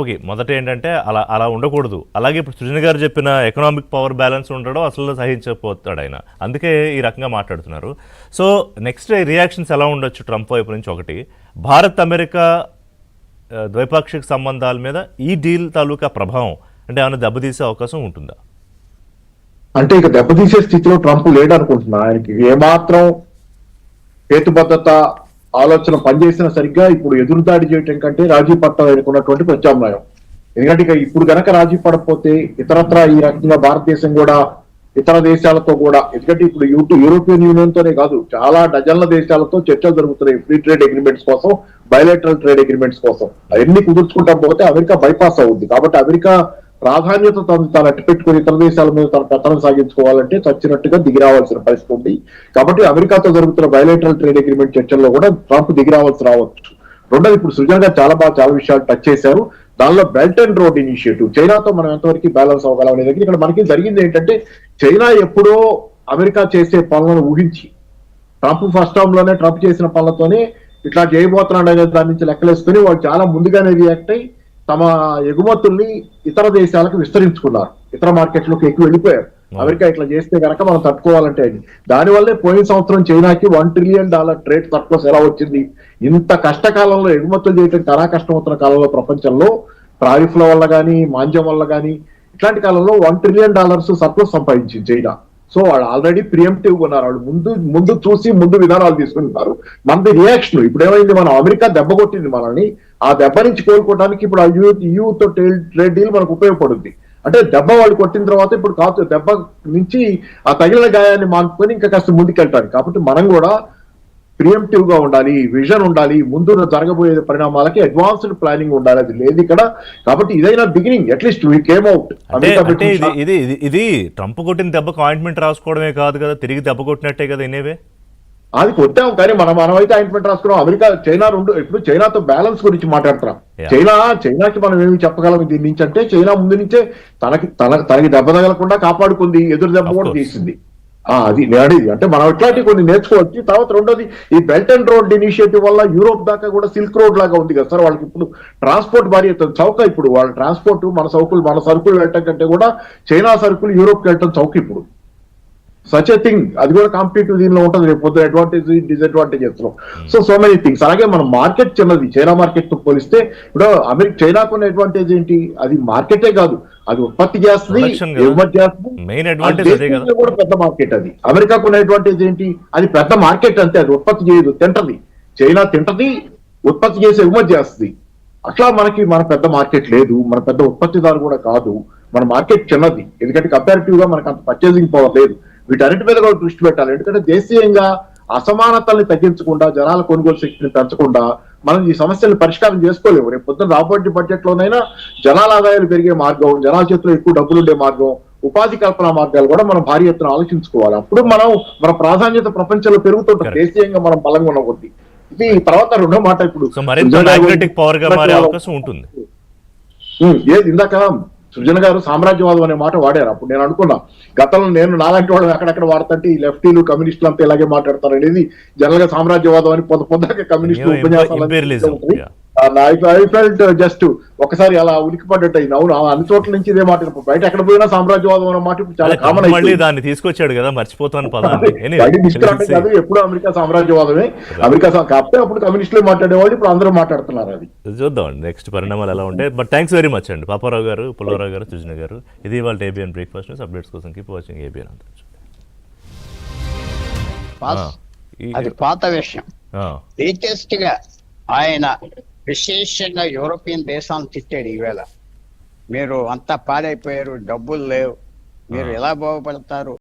Okay. మొదట ఏంటంటే అలా అలా ఉండకూడదు. అలాగే ఇప్పుడు సృజన్ గారు చెప్పిన ఎకనామిక్ పవర్ బ్యాలెన్స్ ఉండడం అసలు సహించకపోతాడు ఆయన. అందుకే ఈ రకంగా మాట్లాడుతున్నారు. సో నెక్స్ట్ రియాక్షన్స్ ఎలా ఉండొచ్చు ట్రంప్ వైపు నుంచి ఒకటి. భారత్ అమెరికా ద్వైపాక్షిక సంబంధాల మీద ఈ డీల్ తాలూకా ప్రభావం అంటే ఏమైనా దెబ్బతీసే అవకాశం ఉంటుందా? అంటే ఇక దెబ్బతీసే స్థితిలో ట్రంప్ లేడు అనుకుంటున్నా. ఆయనకి ఏమాత్రం హేతుబద్ధత ఆలోచన పనిచేసిన సరిగ్గా ఇప్పుడు ఎదురుదాడి చేయటం కంటే రాజీ పడటం ఆయనకున్నటువంటి ప్రత్యామ్నాయం. ఎందుకంటే ఇక ఇప్పుడు గనక రాజీ పడకపోతే ఇతరత్ర ఈ రకంగా భారతదేశం కూడా ఇతర దేశాలతో కూడా, ఎందుకంటే ఇప్పుడు యూరోపియన్ యూనియన్ తోనే కాదు చాలా డజన్ల దేశాలతో చర్చలు జరుగుతున్నాయి ఫ్రీ ట్రేడ్ అగ్రిమెంట్స్ కోసం, బయలేటరల్ ట్రేడ్ అగ్రిమెంట్స్ కోసం. అవన్నీ కుదుర్చుకుంటా పోతే అమెరికా బైపాస్ అవుద్ది. కాబట్టి అమెరికా ప్రాధాన్యత తాను అట్టు పెట్టుకుని ఇతర దేశాల మీద తన పెత్తనం సాగించుకోవాలంటే చచ్చినట్టుగా దిగిరావాల్సిన పరిస్థితి ఉంది. కాబట్టి అమెరికాతో జరుగుతున్న బయలేటరల్ ట్రేడ్ అగ్రిమెంట్ చర్చల్లో కూడా ట్రంప్ రావచ్చు. రెండోది, ఇప్పుడు సృజన్ గారు చాలా విషయాలు టచ్ చేశారు. దానిలో బెల్ట్ అండ్ రోడ్ ఇనిషియేటివ్, చైనాతో మనం ఎంతవరకు బ్యాలెన్స్ అవ్వగలం అనే దగ్గర ఇక్కడ మనకి జరిగింది ఏంటంటే, చైనా ఎప్పుడో అమెరికా చేసే పనులను ఊహించి ట్రంప్ ఫస్ట్ టర్మ్ లోనే ట్రంప్ చేసిన పనులతోనే ఇట్లా చేయబోతున్నాడు అనే దాని నుంచి లెక్కలేసుకుని వాళ్ళు చాలా ముందుగానే రియాక్ట్ అయ్యి తమ ఎగుమతుల్ని ఇతర దేశాలకు విస్తరించుకున్నారు, ఇతర మార్కెట్లోకి ఎక్కువ వెళ్ళిపోయారు. అమెరికా ఇట్లా చేస్తే కనుక మనం తట్టుకోవాలంటే అది దానివల్లే పోయిన సంవత్సరం చైనాకి $1 ట్రిలియన్ ట్రేడ్ సర్ప్లస్ ఎలా వచ్చింది. ఇంత కష్టకాలంలో ఎగుమతులు చేయడం చాలా కష్టమవుతున్న కాలంలో ప్రపంచంలో టారిఫ్ల వల్ల కానీ మాంద్యం వల్ల కానీ ఇట్లాంటి కాలంలో $1 ట్రిలియన్ సర్ప్లస్ సంపాదించింది చైనా. సో వాళ్ళు ఆల్రెడీ ప్రియంప్టివ్ ఉన్నారు, వాళ్ళు ముందు చూసి ముందు విధానాలు తీసుకుంటారు. మనది రియాక్షన్ ఇప్పుడు ఏమైంది, మనం అమెరికా దెబ్బ కొట్టింది మనల్ని, ఆ దెబ్బ నుంచి కోలుకోవడానికి ఇప్పుడు ఆ యూతో ట్రేడ్ డీల్ మనకు ఉపయోగపడుద్ది. అంటే దెబ్బ వాళ్ళు కొట్టిన తర్వాత ఇప్పుడు కాదు, దెబ్బ నుంచి ఆ తగిలిన గాయాన్ని మానుకొని ఇంకా కాస్త ముందుకెళ్తారు. కాబట్టి మనం కూడా ప్రియంప్టివ్ గా ఉండాలి, విజన్ ఉండాలి, ముందు జరగబోయే పరిణామాలకి అడ్వాన్స్డ్ ప్లానింగ్ ఉండాలి. అది లేదు ఇక్కడ. కాబట్టి ఇదైనా beginning, at least we came out. ఇది ట్రంప్ కొట్టిన దెబ్బకు ఆయింట్మెంట్ రాసుకోవడమే కాదు కదా, తిరిగి దెబ్బ కొట్టినట్టే కదా ఇనేవే. అది కొట్టాం కానీ మనమైతే ఆయింట్మెంట్ రాసుకున్నాం. అమెరికా చైనా ఇప్పుడు చైనాతో బ్యాలెన్స్ గురించి మాట్లాడుతున్నాం. చైనాకి మనం ఏమి చెప్పగలం దీని నుంచి అంటే, చైనా ముందు నుంచే తనకి దెబ్బ తగలకుండా కాపాడుకుంది, ఎదురు దెబ్బ కూడా తీసింది. అది నేడిది అంటే మనం ఇట్లాంటి కొన్ని నేర్చుకోవచ్చు. తర్వాత రెండోది, ఈ బెల్ట్ అండ్ రోడ్ ఇనిషియేటివ్ వల్ల యూరోప్ దాకా కూడా సిల్క్ రోడ్ లాగా ఉంది కదా సార్. వాళ్ళకి ఇప్పుడు ట్రాన్స్పోర్ట్ భారీ చౌక. ఇప్పుడు వాళ్ళ ట్రాన్స్పోర్ట్ మన సరుకులు వెళ్ళటం కంటే కూడా చైనా సరుకులు యూరోప్కి వెళ్ళటం చౌక ఇప్పుడు. సచ్ ఏ థింగ్, అది కూడా కాంపిటేటివ్ దీనిలో ఉంటుంది రేపు పొద్దున అడ్వాంటేజ్ డిసడ్వాంటేజెస్ లో. So many things. అలాగే మన మార్కెట్ చిన్నది చైనా మార్కెట్ తో పోలిస్తే. ఇప్పుడు చైనాకు ఉన్న అడ్వాంటేజ్ ఏంటి, అది మార్కెటే కాదు, అది ఉత్పత్తి చేస్తుంది, ఎగుమతి చేస్తుంది, కూడా పెద్ద మార్కెట్. అది అమెరికాకు ఉన్న అడ్వాంటేజ్ ఏంటి, అది పెద్ద మార్కెట్ అంతే, అది ఉత్పత్తి చేయదు, తింటది. చైనా తింటది, ఉత్పత్తి చేసి ఎగుమతి చేస్తుంది. అట్లా మన పెద్ద మార్కెట్ లేదు, మన పెద్ద ఉత్పత్తిదారు కూడా కాదు, మన మార్కెట్ చిన్నది. ఎందుకంటే కంపారిటివ్ గా మనకు అంత పర్చేసింగ్ పవర్ లేదు. వీటన్నిటి మీద కూడా దృష్టి పెట్టాలి. ఎందుకంటే దేశీయంగా అసమానతల్ని తగ్గించకుండా, జనాల కొనుగోలు శక్తిని పెంచకుండా మనం ఈ సమస్యలను పరిష్కారం చేసుకోలేము. రేపు పొద్దున రాబోయే బడ్జెట్ లోనైనా జనాల ఆదాయాలు పెరిగే మార్గం, జనాల చేతిలో ఎక్కువ డబ్బులు ఉండే మార్గం, ఉపాధి కల్పన మార్గాలు కూడా మనం భారీ ఎత్తున ఆలోచించుకోవాలి. అప్పుడు మన ప్రాధాన్యత ప్రపంచంలో పెరుగుతుంటుంది దేశీయంగా మనం బలంగా ఉన్న కొద్ది. ఇది తర్వాత రెండో మాట, ఇప్పుడు ఏది ఇందాక సృజన్ గారు సామ్రాజ్యవాదం అనే మాట వాడారు. అప్పుడు నేను అనుకున్నా, గతంలో నేను నాలాంటి వాళ్ళు అక్కడక్కడ వాడతంటే ఈ లెఫ్టీలు కమ్యూనిస్టులు అంతా ఇలాగే మాట్లాడతారు అనేది. జనరల్ గా సామ్రాజ్యవాదం అని పొద్దుగా కమ్యూనిస్టులు ఉపన్యాసాలు ఐ ఫెల్ట్ జస్ట్ ఒకసారి అలా ఉలికిపడ్డట్టు అయింది. అవును, అన్ని చోట్ల నుంచి ఇదే మాట, బయట ఎక్కడ పోయినా సామ్రాజ్యవాదం అనే మాట ఇప్పుడు చాలా కామన్ అయింది. దాన్ని తీసుకొచ్చాడు కదా, మర్చిపోతాను కాదు, ఎప్పుడు అమెరికా సామ్రాజ్యవాదమే. అమెరికా కాకపోతే అప్పుడు కమ్యూనిస్టులు మాట్లాడేవాళ్ళు, ఇప్పుడు అందరూ మాట్లాడుతున్నారు. అది చూద్దాం నెక్స్ట్ పరిణామాలు ఎలా ఉంటాయి. బట్ థ్యాంక్స్ వెరీ మచ్ అండి పాపారావు గారు, పుల్లారావు గారు, సృజన గారు. ఇది వాళ్ళ ఏబిఎన్ బ్రేక్ఫాస్ట్ న్యూస్. అప్డేట్స్ కోసం కీప్ వాచింగ్ ఏబిఎన్. అది పాత విషయం. లేటెస్ట్ గా ఆయన విశేషంగా యూరోపియన్ దేశాలను తిట్టాడు. ఈవేళ మీరు అంతా పాడైపోయారు, డబ్బులు లేవు, మీరు ఎలా బాగుపడతారు,